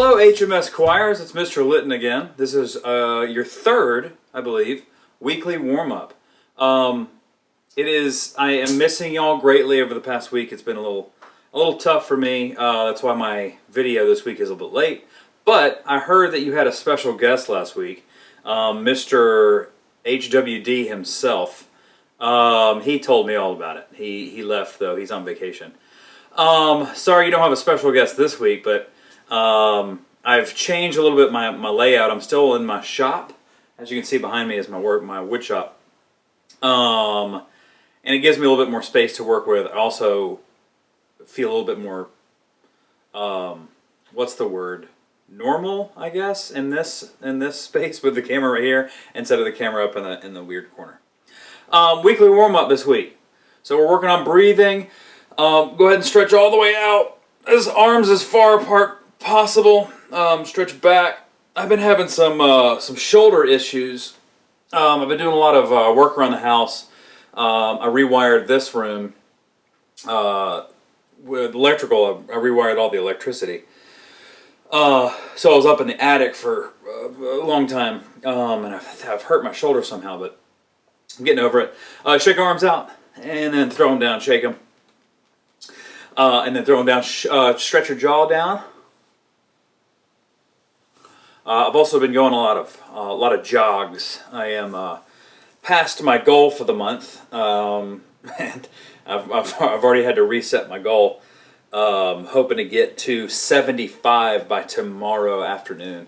Hello HMS Choirs, it's Mr. Litton again. This is your third, I believe, weekly warm-up. I am missing y'all greatly over the past week. It's been a little tough for me. That's why my video this week is a little bit late. But I heard that you had a special guest last week, Mr. HWD himself. He told me all about it. He left though, he's on vacation. Sorry you don't have a special guest this week, but I've changed a little bit my layout. I'm still in my shop. As you can see behind me is my wood shop. And it gives me a little bit more space to work with. I also feel a little bit more, what's the word? Normal, I guess, in this space with the camera right here instead of the camera up in the weird corner. Weekly warm-up this week. So we're working on breathing. Go ahead and stretch all the way out. As arms as far apart possible. Stretch back. I've been having some shoulder issues. I've been doing a lot of work around the house. I rewired this room with electrical. I rewired all the electricity. So I was up in the attic for a long time, and I've hurt my shoulder somehow, but I'm getting over it. Shake arms out, and then throw them down. Shake them. And then throw them down. Stretch your jaw down. I've also been going a lot of jogs. I am past my goal for the month, and I've already had to reset my goal. Hoping to get to 75 by tomorrow afternoon.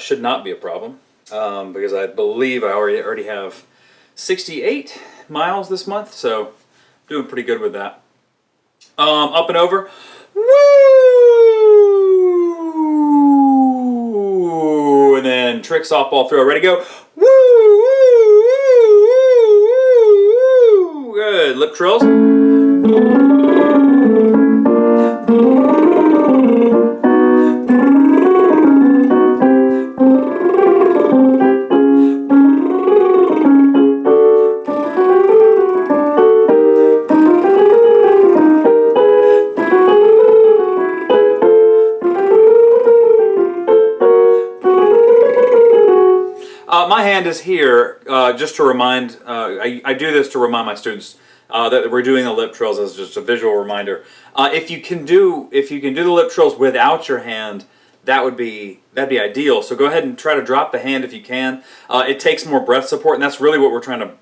Should not be a problem because I believe I already have 68 miles this month, so doing pretty good with that. Up and over. Woo! And then trick softball throw. Ready, go. Woo! Woo! Woo! Good. Lip trills. My hand is here just to remind, I do this to remind my students that we're doing the lip trills as just a visual reminder. If you can do the lip trills without your hand, that'd be ideal. So go ahead and try to drop the hand if you can. It takes more breath support, and that's really what we're trying to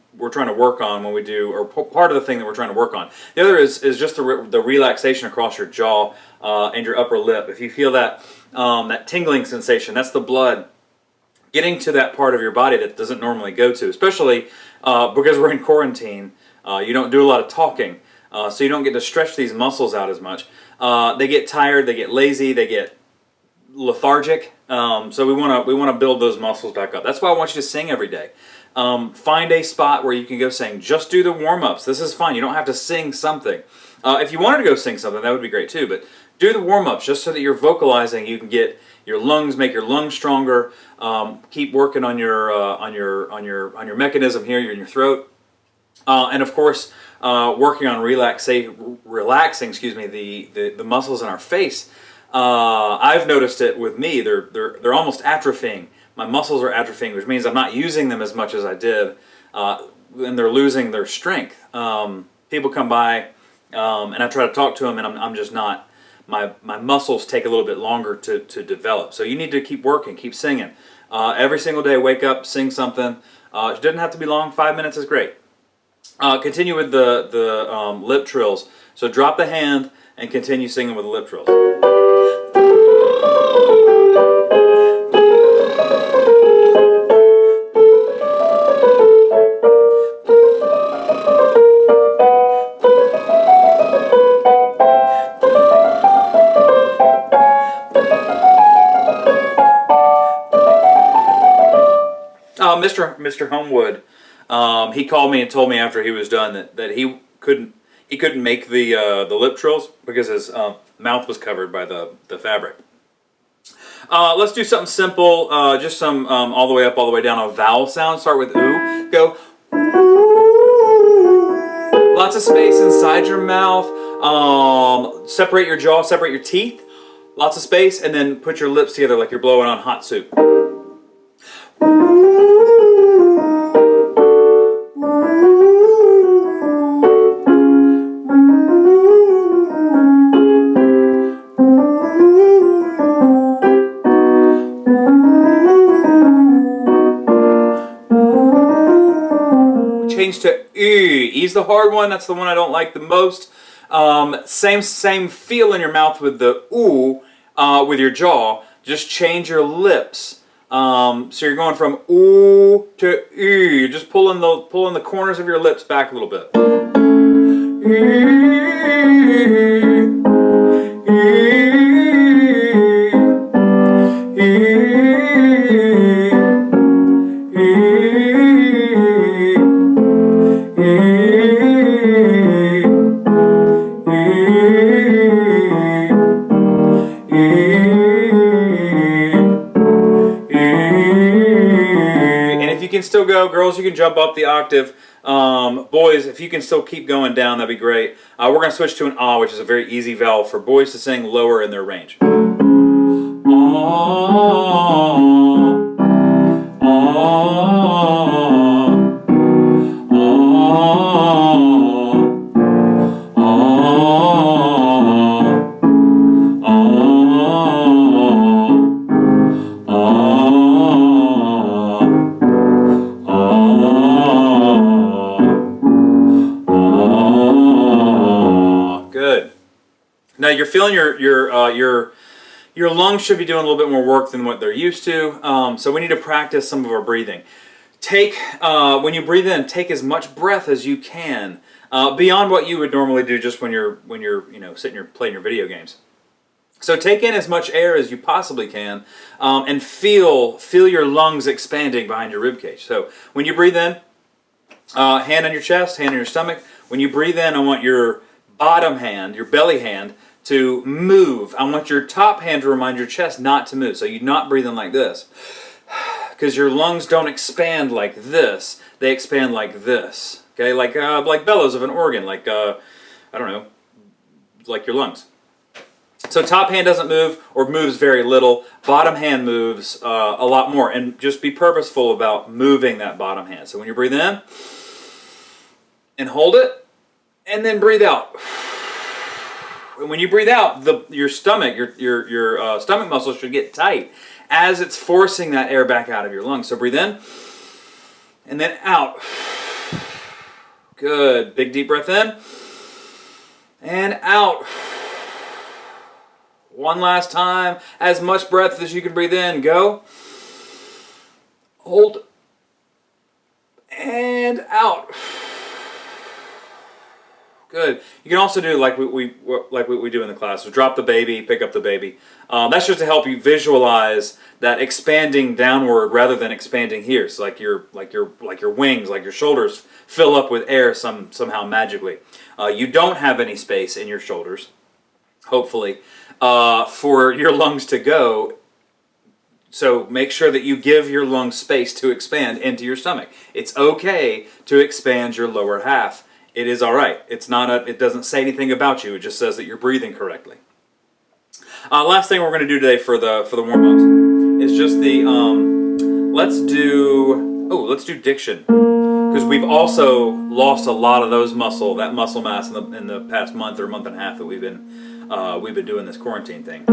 work on when we do, or part of the thing that we're trying to work on. The other is just the relaxation across your jaw and your upper lip. If you feel that that tingling sensation, that's the blood getting to that part of your body that doesn't normally go to, especially because we're in quarantine. You don't do a lot of talking, so you don't get to stretch these muscles out as much. They get tired, they get lazy, they get lethargic. So we want to build those muscles back up. That's why I want you to sing every day. Find a spot where you can go sing. Just do the warm-ups. This is fine. You don't have to sing something. If you wanted to go sing something, that would be great too. But do the warm-ups just so that you're vocalizing. You can get your lungs, make your lungs stronger. Keep working on your mechanism here in your throat, and of course, working on relaxing. Excuse me, the muscles in our face. I've noticed it with me. They're almost atrophying. My muscles are atrophying, which means I'm not using them as much as I did, and they're losing their strength. People come by, and I try to talk to them, and I'm just not. My muscles take a little bit longer to develop. So you need to keep working, keep singing. Every single day, wake up, sing something. It doesn't have to be long. 5 minutes is great. Continue with the lip trills. So drop the hand and continue singing with the lip trills. Mr. Homewood, he called me and told me after he was done that he couldn't make the lip trills because his mouth was covered by the fabric. Let's do something simple, just some all the way up, all the way down, a vowel sound. Start with ooh, go. Lots of space inside your mouth. Separate your jaw, separate your teeth. Lots of space, and then put your lips together like you're blowing on hot soup. Change to E. E's the hard one. That's the one I don't like the most. Same feel in your mouth with the ooh, with your jaw. Just change your lips. So you're going from ooh to E. You're just pulling the corners of your lips back a little bit. Still go. Girls, you can jump up the octave. Boys, if you can still keep going down, that'd be great. We're going to switch to an ah, which is a very easy vowel for boys to sing lower in their range. Now you're feeling your lungs should be doing a little bit more work than what they're used to. So we need to practice some of our breathing. When you breathe in, take as much breath as you can beyond what you would normally do just when you're sitting here playing your video games. So take in as much air as you possibly can and feel your lungs expanding behind your rib cage. So when you breathe in, hand on your chest, hand on your stomach. When you breathe in, I want your bottom hand, your belly hand, to move. I want your top hand to remind your chest not to move. So you're not breathing like this. Because your lungs don't expand like this. They expand like this. Okay, like bellows of an organ, like, I don't know, like your lungs. So top hand doesn't move or moves very little. Bottom hand moves a lot more. And just be purposeful about moving that bottom hand. So when you breathe in, and hold it, and then breathe out. When you breathe out, your stomach, your stomach muscles should get tight as it's forcing that air back out of your lungs. So breathe in, and then out. Good. Big deep breath in, and out. One last time. As much breath as you can breathe in. Go. Hold. And out. Good. You can also do like we do in the class. So drop the baby, pick up the baby. That's just to help you visualize that expanding downward rather than expanding here. So like your wings, like your shoulders fill up with air somehow magically. You don't have any space in your shoulders, hopefully, for your lungs to go. So make sure that you give your lungs space to expand into your stomach. It's okay to expand your lower half. It is all right. It doesn't say anything about you. It just says that you're breathing correctly. Last thing we're going to do today for the warm-ups is just the let's do diction, because we've also lost a lot of that muscle mass in the past month or month and a half that we've been doing this quarantine thing.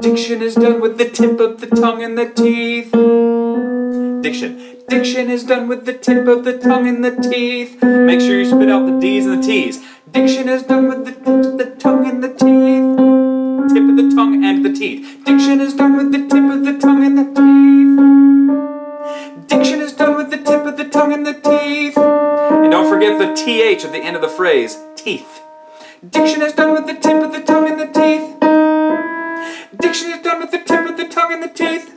Diction is done with the tip of the tongue and the teeth. Diction is done with the tip of the tongue and the teeth. Make sure you spit out the D's and the T's. Diction is done with the tip of the tongue and the teeth. Tip of the tongue and the teeth. Diction is done with the tip of the tongue and the teeth. Diction is done with the tip of the tongue and the teeth. And don't forget the TH at the end of the phrase, teeth. Diction is done with the tip of the tongue and the teeth. Diction is done with the tip of the tongue and the teeth.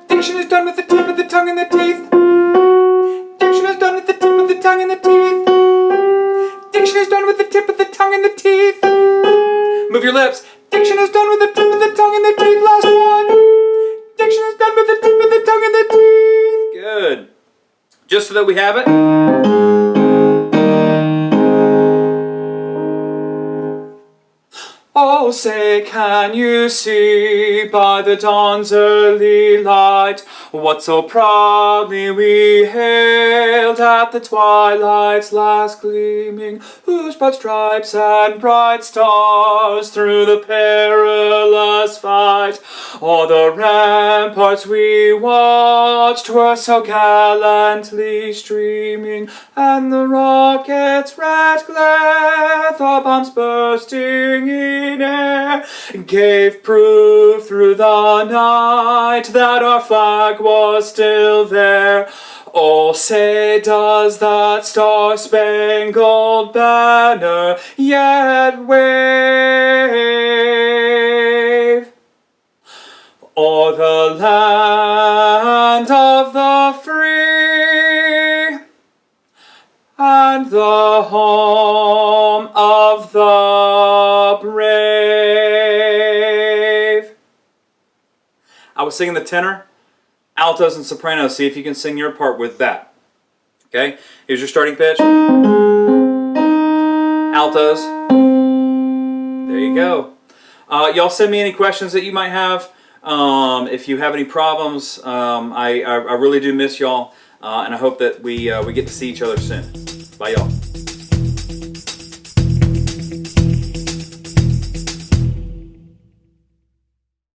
Diction is done with the tip of the tongue and the teeth. Diction is done with the tip of the tongue and the teeth. Diction is done with the tip of the tongue and the teeth. Move your lips. Diction is done with the tip of the tongue and the teeth. Last one. Diction is done with the tip of the tongue and the teeth. Good. Just so that we have it. Oh. Oh, say, can you see by the dawn's early light what so proudly we hailed at the twilight's last gleaming, whose broad stripes and bright stars through the perilous fight o'er the ramparts we watched were so gallantly streaming, and the rocket's red glare, the bombs bursting in air, gave proof through the night that our flag was still there. Oh, say, does that star-spangled banner yet wave o'er the land of the free and the home of the brave? I was singing the tenor, altos, and sopranos. See if you can sing your part with that. Okay, here's your starting pitch. Altos. There you go. Y'all send me any questions that you might have. If you have any problems, I really do miss y'all, and I hope that we get to see each other soon. Bye, y'all.